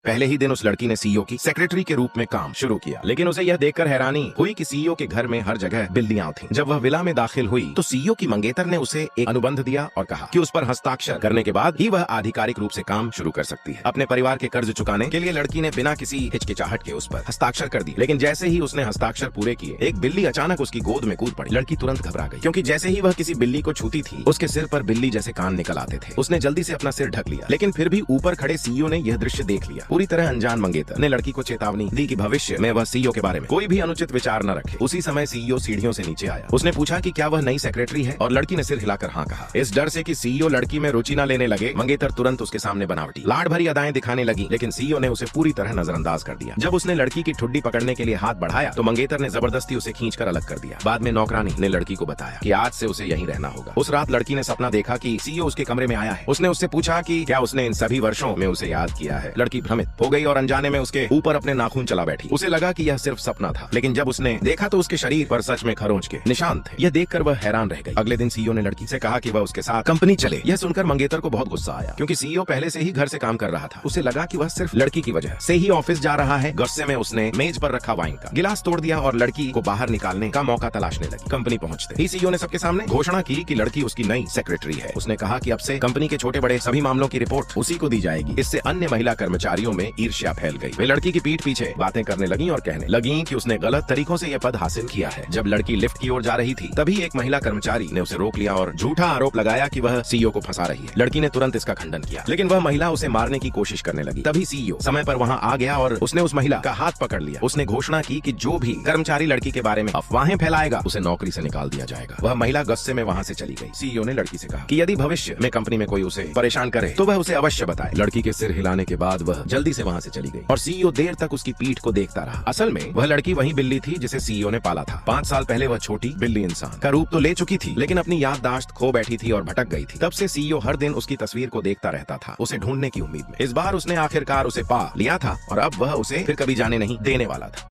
पहले ही दिन उस लड़की ने सीईओ की सेक्रेटरी के रूप में काम शुरू किया, लेकिन उसे यह देखकर हैरानी हुई कि सीईओ के घर में हर जगह बिल्लियां थीं। जब वह विला में दाखिल हुई तो सीईओ की मंगेतर ने उसे एक अनुबंध दिया और कहा कि उस पर हस्ताक्षर करने के बाद ही वह आधिकारिक रूप से काम शुरू कर सकती है। अपने परिवार के कर्ज चुकाने के लिए लड़की ने बिना किसी हिचकिचाहट के उस पर हस्ताक्षर कर दिए, लेकिन जैसे ही उसने हस्ताक्षर पूरे किए, एक बिल्ली अचानक उसकी गोद में कूद पड़ी। लड़की तुरंत घबरा गई, क्योंकि जैसे ही वह किसी बिल्ली को छूती थी उसके सिर पर बिल्ली जैसे कान निकल आते थे। उसने जल्दी से अपना सिर ढक लिया, लेकिन फिर भी ऊपर खड़े सीईओ ने यह दृश्य देख लिया। पूरी तरह अनजान मंगेतर ने लड़की को चेतावनी दी कि भविष्य में वह सीईओ के बारे में कोई भी अनुचित विचार न रखे। उसी समय सीईओ सीढ़ियों से नीचे आया। उसने पूछा कि क्या वह नई सेक्रेटरी है, और लड़की ने सिर हिलाकर हाँ कहा। इस डर से कि सीईओ लड़की में रुचि न लेने लगे, मंगेतर तुरंत उसके सामने बनावटी लाड़ भरी अदाएं दिखाने लगी, लेकिन सीईओ ने उसे पूरी तरह नजरअंदाज कर दिया। जब उसने लड़की की ठुड्डी पकड़ने के लिए हाथ बढ़ाया तो मंगेतर ने जबरदस्ती उसे खींचकर अलग कर दिया। बाद में नौकरानी ने लड़की को बताया कि आज से उसे यहीं रहना होगा। उस रात लड़की ने सपना देखा कि सीईओ उसके कमरे में आया है। उसने उससे पूछा कि क्या उसने इन सभी वर्षों में उसे याद किया है। लड़की भ्रमित हो गई और अनजाने में उसके ऊपर अपने नाखून चला बैठी। उसे लगा कि यह सिर्फ सपना था, लेकिन जब उसने देखा तो उसके शरीर पर सच में खरोंच के निशान थे। यह देखकर वह हैरान रह गई। अगले दिन सीईओ ने लड़की से कहा कि वह उसके साथ कंपनी चले। यह सुनकर मंगेतर को बहुत गुस्सा आया, क्योंकि सीईओ पहले से ही घर से काम कर रहा था। उसे लगा कि वह सिर्फ लड़की की वजह से ही ऑफिस जा रहा है। गुस्से में उसने मेज पर रखा वाइन का गिलास तोड़ दिया और लड़की को बाहर निकालने का मौका तलाशने लगी। कंपनी पहुंचते ही सीईओ ने सबके सामने घोषणा की कि लड़की उसकी नई सेक्रेटरी है। उसने कहा कि अब से कंपनी के छोटे बड़े सभी मामलों की रिपोर्ट उसी को दी जाएगी। इससे अन्य महिला कर्मचारियों में ईर्ष्या फैल गई। वे लड़की की पीठ पीछे बातें करने लगी और कहने लगी कि उसने गलत तरीकों से यह पद हासिल किया है। जब लड़की लिफ्ट की ओर जा रही थी तभी एक महिला कर्मचारी ने उसे रोक लिया और झूठा आरोप लगाया कि वह सीईओ को फंसा रही है। लड़की ने तुरंत इसका खंडन किया, लेकिन वह महिला उसे मारने की कोशिश करने लगी। तभी सीईओ समय पर वहां आ गया और उसने उस महिला का हाथ पकड़ लिया। उसने घोषणा की कि जो भी कर्मचारी लड़की के बारे में अफवाहें फैलाएगा उसे नौकरी से निकाल दिया जाएगा। वह महिला गुस्से में वहां से चली गई। सीईओ ने लड़की से कहा कि यदि भविष्य में कंपनी में कोई उसे परेशान करे तो वह उसे अवश्य बताए। लड़की के सिर हिलाने के बाद वह जल्दी से वहां से चली गई और सीईओ देर तक उसकी पीठ को देखता रहा। असल में वह लड़की वही बिल्ली थी जिसे सीईओ ने पाला था। 5 साल पहले वह छोटी बिल्ली इंसान का रूप तो ले चुकी थी, लेकिन अपनी याददाश्त खो बैठी थी और भटक गई थी। तब से सीईओ हर दिन उसकी तस्वीर को देखता रहता था, उसे ढूंढने की उम्मीद में। इस बार उसने आखिरकार उसे पा लिया था और अब वह उसे फिर कभी जाने नहीं देने वाला था।